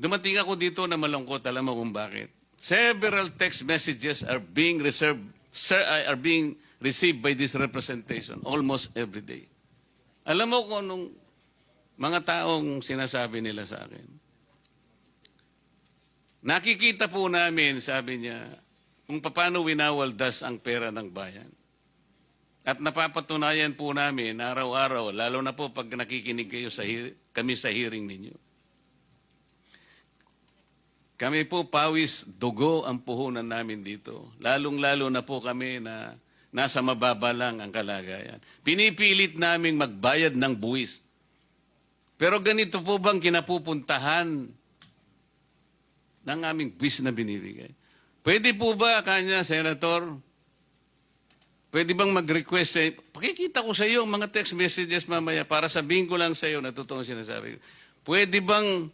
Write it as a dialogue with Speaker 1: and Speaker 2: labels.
Speaker 1: Dumating ako dito na malungkot. Alam mo kung bakit? Several text messages are being received by this representation almost every day. Alam mo kung anong mga taong sinasabi nila sa akin? Nakikita po namin, sabi niya, kung paano winawaldas ang pera ng bayan. At napapatunayan po namin araw-araw, lalo na po pag nakikinig kayo kami sa hearing ninyo. Kami po pawis dugo ang puhunan namin dito. Lalong-lalo na po kami na nasa mababa lang ang kalagayan. Pinipilit naming magbayad ng buwis. Pero ganito po bang kinapupuntahan ng aming buwis na binibigay? Pwede po ba, kanya, Senator, pwede bang mag-request? Pakikita ko sa iyo ang mga text messages mamaya para sabihin ko lang sa iyo na totoong sinasabi ko. Pwede bang